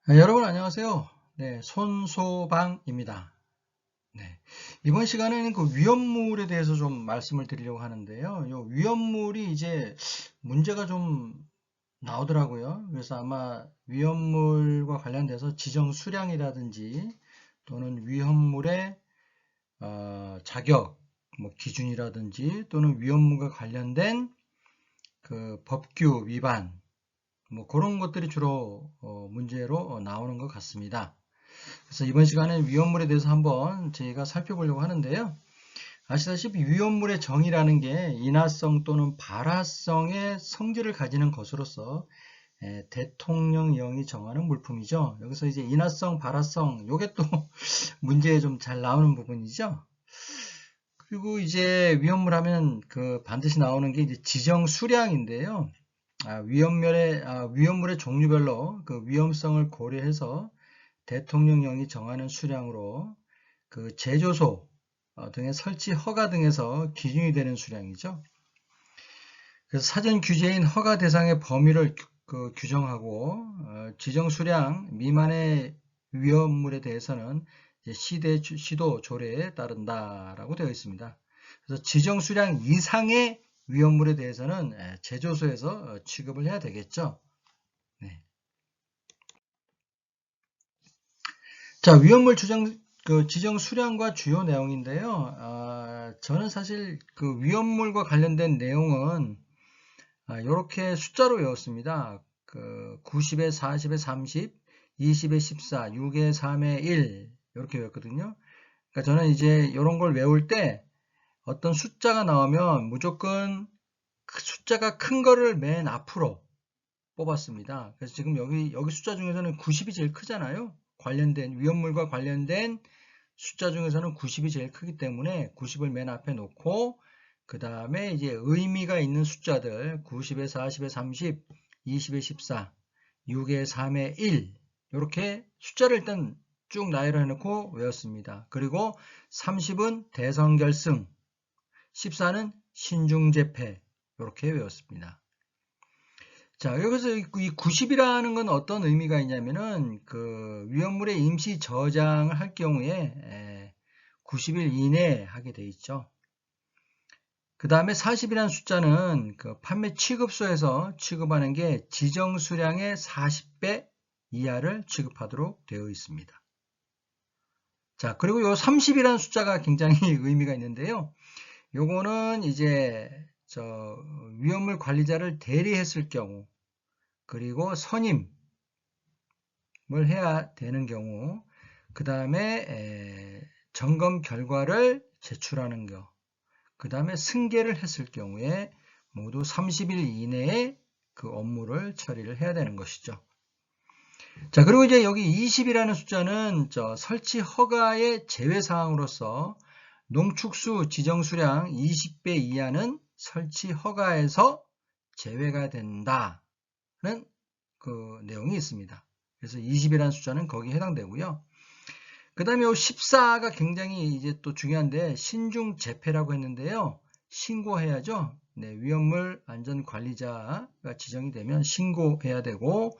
여러분 안녕하세요. 네, 손소방입니다. 네, 이번 시간에는 그 위험물에 대해서 좀 말씀을 드리려고 하는데요. 요 위험물이 이제 문제가 좀 나오더라고요. 그래서 아마 위험물과 관련돼서 지정 수량이라든지 또는 위험물의 자격, 뭐 기준이라든지 또는 위험물과 관련된 그 법규 위반, 뭐 그런 것들이 주로 문제로 나오는 것 같습니다. 그래서 이번 시간에 위험물에 대해서 한번 저희가 살펴보려고 하는데요. 아시다시피 위험물의 정의라는 게 인화성 또는 발화성의 성질을 가지는 것으로서 대통령령이 정하는 물품이죠. 여기서 이제 인화성, 발화성, 요게 또 문제에 좀 잘 나오는 부분이죠. 그리고 이제 위험물 하면 그 반드시 나오는 게 이제 지정 수량인데요. 위험물의 종류별로 그 위험성을 고려해서 대통령령이 정하는 수량으로 그 제조소 등의 설치 허가 등에서 기준이 되는 수량이죠. 그래서 사전 규제인 허가 대상의 범위를 규정하고 지정 수량 미만의 위험물에 대해서는 시도 조례에 따른다라고 되어 있습니다. 그래서 지정 수량 이상의 위험물에 대해서는 제조소에서 취급을 해야 되겠죠. 네. 자, 위험물 지정 수량과 주요 내용인데요. 저는 사실 그 위험물과 관련된 내용은 이렇게 숫자로 외웠습니다. 그 90에 40에 30, 20에 14, 6에 3에 1 이렇게 외웠거든요. 그러니까 저는 이제 이런 걸 외울 때 어떤 숫자가 나오면 무조건 그 숫자가 큰 거를 맨 앞으로 뽑았습니다. 그래서 지금 여기 숫자 중에서는 90이 제일 크잖아요. 관련된 위험물과 관련된 숫자 중에서는 90이 제일 크기 때문에 90을 맨 앞에 놓고 그 다음에 이제 의미가 있는 숫자들 90에 40에 30, 20에 14, 6에 3에 1 이렇게 숫자를 일단 쭉 나열해 놓고 외웠습니다. 그리고 30은 대성결승, 14는 신중재패 이렇게 외웠습니다. 자, 여기서 이 90이라는 건 어떤 의미가 있냐면은 그 위험물의 임시 저장을 할 경우에 90일 이내에 하게 돼 있죠. 그 다음에 40이라는 숫자는 그 판매 취급소에서 취급하는 게 지정 수량의 40배 이하를 취급하도록 되어 있습니다. 자, 그리고 요 30이라는 숫자가 굉장히 의미가 있는데요. 요거는 이제 저 위험물 관리자를 대리했을 경우 그리고 선임을 해야 되는 경우 그 다음에 점검 결과를 제출하는 경우 그 다음에 승계를 했을 경우에 모두 30일 이내에 그 업무를 처리를 해야 되는 것이죠. 자, 그리고 이제 여기 20이라는 숫자는 설치 허가의 제외 사항으로서 농축수 지정 수량 20배 이하는 설치 허가에서 제외가 된다는 그 내용이 있습니다. 그래서 20이라는 숫자는 거기에 해당되고요. 그 다음에 14가 굉장히 이제 또 중요한데 신중 재패라고 했는데요. 신고해야죠. 네, 위험물 안전관리자가 지정이 되면 신고해야 되고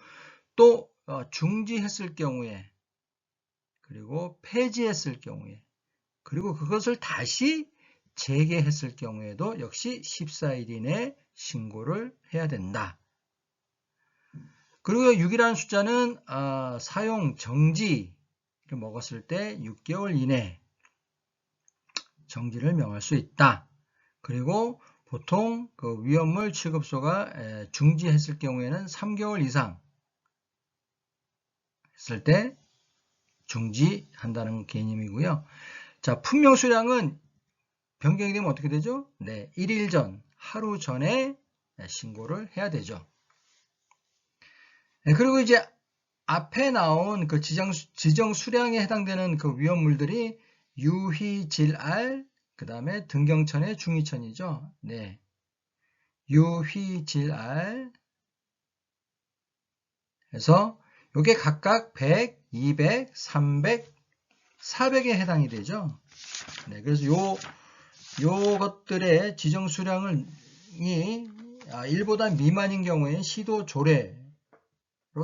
또 중지했을 경우에 그리고 폐지했을 경우에 그리고 그것을 다시 재개했을 경우에도 역시 14일 이내 신고를 해야 된다. 그리고 6이라는 숫자는 사용 정지를 먹었을 때 6개월 이내 정지를 명할 수 있다. 그리고 보통 그 위험물 취급소가 중지했을 경우에는 3개월 이상 했을 때 중지한다는 개념이고요. 자, 품명 수량은 변경이 되면 어떻게 되죠? 네, 1일 전, 하루 전에 신고를 해야 되죠. 네, 그리고 이제 앞에 나온 그 지정 수량에 해당되는 그 위험물들이 유휘질알, 그 다음에 등경천의 중위천이죠. 네. 유휘질알 해서 이게 각각 100, 200, 300, 400에 해당이 되죠. 네, 그래서 요것들의 지정 수량이 1보다 미만인 경우에 시도 조례로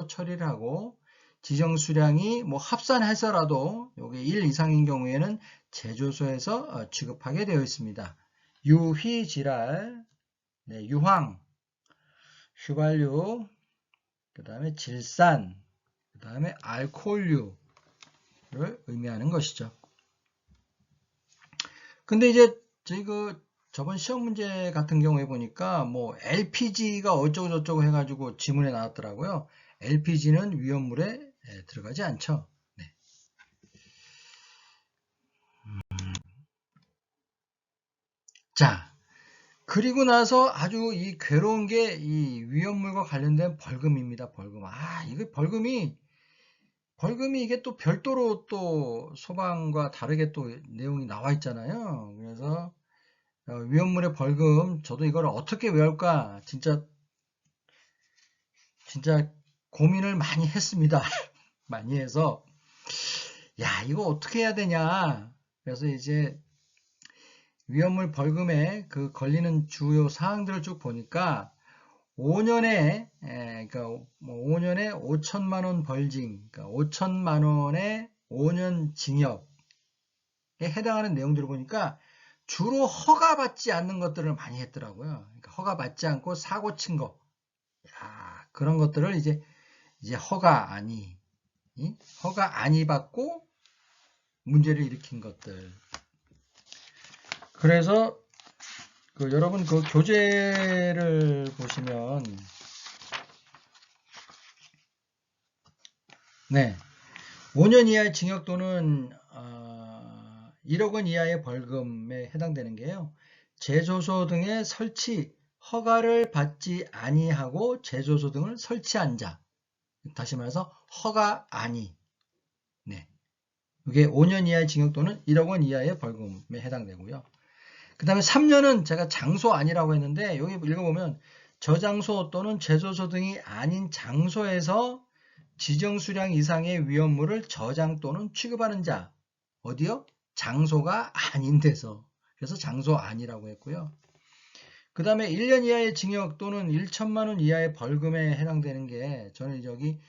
처리를 하고 지정 수량이 뭐 합산해서라도 요게 1 이상인 경우에는 제조소에서 취급하게 되어 있습니다. 유휘질알, 네, 유황, 휘발유, 그 다음에 질산, 그 다음에 알코올류를 의미하는 것이죠. 근데 이제 저희 저번 시험 문제 같은 경우에 보니까 뭐 LPG가 어쩌고저쩌고 해가지고 지문에 나왔더라고요. LPG는 위험물에 들어가지 않죠. 네. 자, 그리고 나서 아주 이 괴로운 게 이 위험물과 관련된 벌금입니다. 벌금. 이거 벌금이 이게 또 별도로 또 소방과 다르게 또 내용이 나와 있잖아요. 그래서 위험물의 벌금, 저도 이걸 어떻게 외울까 진짜 고민을 많이 했습니다. 많이 해서 야, 이거 어떻게 해야 되냐. 그래서 이제 위험물 벌금에 그 걸리는 주요 사항들을 쭉 보니까 5년에 그러니까 뭐 5년에 5천만 원 벌징, 그러니까 5천만 원에 5년 징역에 해당하는 내용들을 보니까 주로 허가받지 않는 것들을 많이 했더라고요. 그러니까 허가받지 않고 사고 친 거, 그런 것들을 이제 허가 아니 받고 문제를 일으킨 것들. 그래서 여러분 그 교재를 보시면 네, 5년 이하의 징역 또는 1억 원 이하의 벌금에 해당되는 게요. 제조소 등의 설치 허가를 받지 아니하고 제조소 등을 설치한 자. 다시 말해서 허가 아니. 네. 이게 5년 이하의 징역 또는 1억 원 이하의 벌금에 해당되고요. 그 다음에 3년은 제가 장소 아니라고 했는데 여기 읽어보면 저장소 또는 제조소 등이 아닌 장소에서 지정 수량 이상의 위험물을 저장 또는 취급하는 자. 어디요? 장소가 아닌 데서. 그래서 장소 아니라고 했고요. 그 다음에 1년 이하의 징역 또는 1천만 원 이하의 벌금에 해당되는 게 저는 여기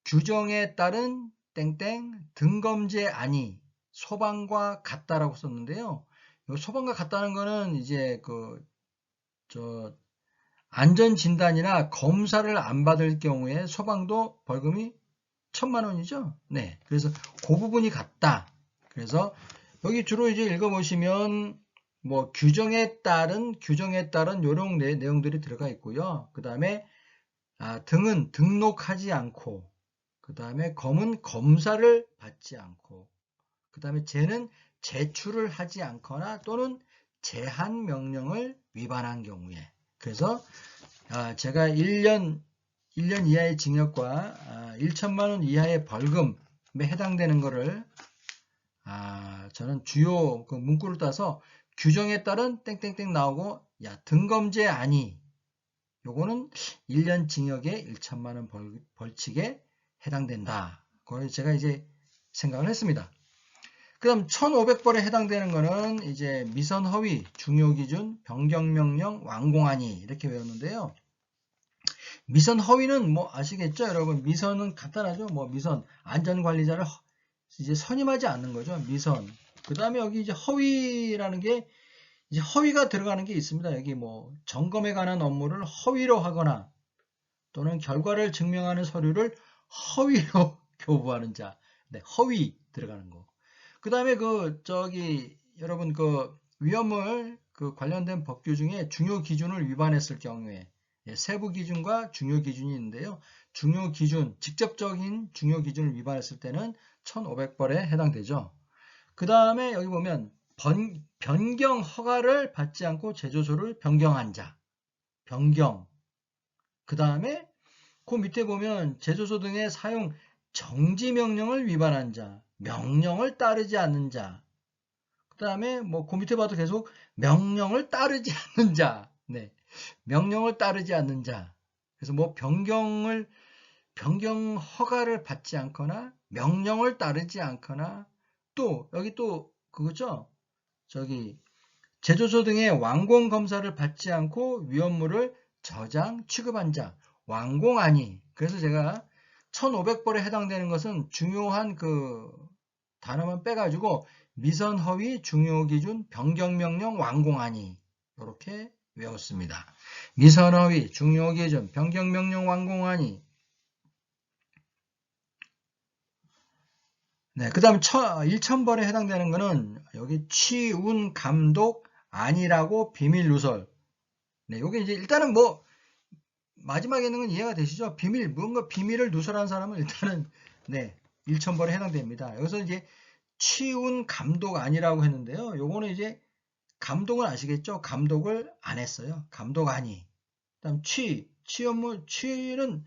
규정에 따른 땡땡 등검제 아니 소방과 같다라고 썼는데요. 소방과 같다는 거는 이제 안전진단이나 검사를 안 받을 경우에 소방도 벌금이 1,000만 원이죠. 네. 그래서 그 부분이 같다. 그래서 여기 주로 이제 읽어보시면 뭐 규정에 따른 요런 내용들이 들어가 있고요. 그 다음에 등은 등록하지 않고, 그 다음에 검은 검사를 받지 않고, 그 다음에 제는 제출을 하지 않거나 또는 제한 명령을 위반한 경우에. 그래서 제가 1년 이하의 징역과 1천만 원 이하의 벌금에 해당되는 거를 저는 주요 그 문구를 따서 규정에 따른 땡땡땡 나오고 등검제 아니 요거는 1년 징역에 1천만 원 벌칙에 해당된다. 그걸 제가 이제 생각을 했습니다. 그럼 1,500벌에 해당되는 거는 이제 미선 허위, 중요 기준, 변경 명령, 완공하니 이렇게 외웠는데요. 미선 허위는 뭐 아시겠죠, 여러분? 미선은 간단하죠. 뭐 미선 안전관리자를 이제 선임하지 않는 거죠. 미선. 그 다음에 여기 이제 허위라는 게 이제 허위가 들어가는 게 있습니다. 여기 뭐 점검에 관한 업무를 허위로 하거나 또는 결과를 증명하는 서류를 허위로 교부하는 자. 네, 허위 들어가는 거. 그 다음에 여러분 위험물 관련된 법규 중에 중요 기준을 위반했을 경우에 세부 기준과 중요 기준이 있는데요. 중요 기준, 직접적인 중요 기준을 위반했을 때는 1,500벌에 해당되죠. 그 다음에 여기 보면 변경 허가를 받지 않고 제조소를 변경한 자. 변경. 그 다음에 그 밑에 보면 제조소 등의 사용 정지 명령을 위반한 자. 명령을 따르지 않는 자. 그 다음에 그 밑에 봐도 계속 명령을 따르지 않는 자. 네. 명령을 따르지 않는 자. 그래서 변경 허가를 받지 않거나 명령을 따르지 않거나 또 여기 또 그거죠. 제조소 등의 완공 검사를 받지 않고 위험물을 저장 취급한 자. 완공 아니. 그래서 제가 1500벌에 해당되는 것은 중요한 그 단어만 빼가지고 미선허위 중요기준 변경명령 완공하니 이렇게 외웠습니다. 미선허위 중요기준 변경명령 완공하니. 네, 그 다음 1000벌에 해당되는 것은 여기 취운 감독 아니라고 비밀 누설. 네, 요게 이제 일단은 뭐 마지막에 있는 건 이해가 되시죠? 뭔가 비밀을 누설한 사람은 일단은 네, 1000벌에 해당됩니다. 여기서 이제 취운 감독 아니라고 했는데요. 요거는 이제 감독은 아시겠죠? 감독을 안 했어요. 감독 아니. 그다음 취는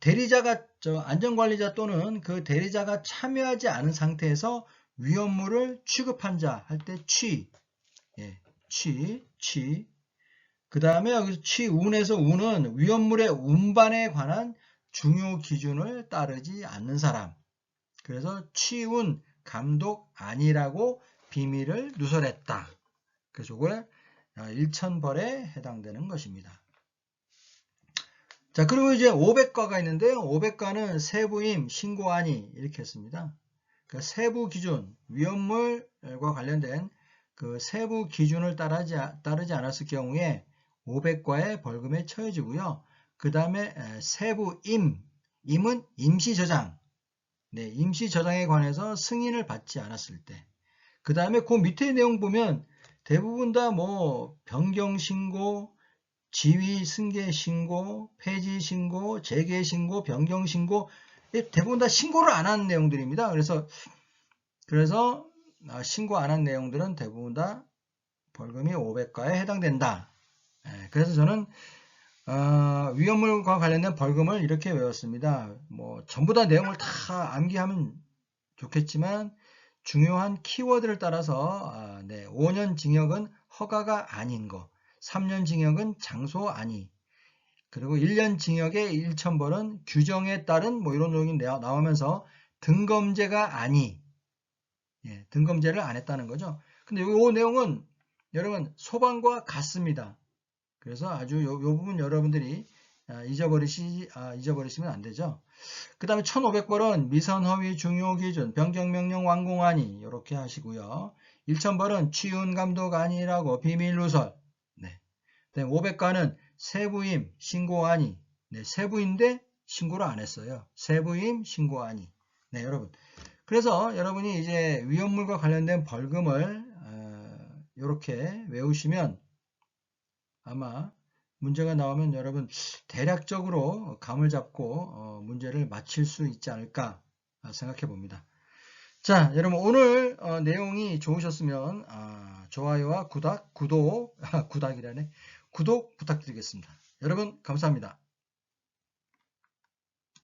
대리자가 안전관리자 또는 그 대리자가 참여하지 않은 상태에서 위험물을 취급한 자 할 때 예, 그 다음에 여기서 취운에서 운은 위험물의 운반에 관한 중요 기준을 따르지 않는 사람. 그래서 취운 감독 아니라고 비밀을 누설했다. 그래서 이걸 1000벌에 해당되는 것입니다. 자, 그리고 이제 500과가 있는데요. 500과는 세부임, 신고아니 이렇게 했습니다. 그 세부 기준, 위험물과 관련된 그 세부 기준을 따르지 않았을 경우에 500과의 벌금에 처해지고요. 그 다음에 세부임, 임은 임시저장, 네, 임시저장에 관해서 승인을 받지 않았을 때. 그 다음에 그 밑에 내용 보면 대부분 다 뭐 변경신고, 지위 승계 신고, 폐지 신고, 재개 신고, 변경 신고, 대부분 다 신고를 안 한 내용들입니다. 그래서 신고 안 한 내용들은 대부분 다 벌금이 500과에 해당된다. 그래서 저는 위험물과 관련된 벌금을 이렇게 외웠습니다. 뭐 전부 다 내용을 다 암기하면 좋겠지만 중요한 키워드를 따라서 5년 징역은 허가가 아닌 거, 3년 징역은 장소 아니, 그리고 1년 징역에 1000벌은 규정에 따른 뭐 이런 내용이 나오면서 등검제가 아니, 등검제를 안 했다는 거죠. 근데 이 내용은 여러분 소방과 같습니다. 그래서 아주 요 부분 여러분들이 잊어버리시면 안 되죠. 그 다음에 1500벌은 미선허위 중요기준 변경명령 완공하니 이렇게 하시고요. 1000벌은 취운감독 아니라고 비밀누설. 네. 500과는 세부임 신고아니. 네, 세부인데 신고를 안 했어요. 세부임 신고아니. 네, 여러분. 그래서 여러분이 이제 위험물과 관련된 벌금을 이렇게 외우시면 아마 문제가 나오면 여러분 대략적으로 감을 잡고 문제를 맞힐 수 있지 않을까 생각해 봅니다. 자, 여러분 오늘 내용이 좋으셨으면 좋아요와 구독 부탁드리겠습니다. 여러분 감사합니다.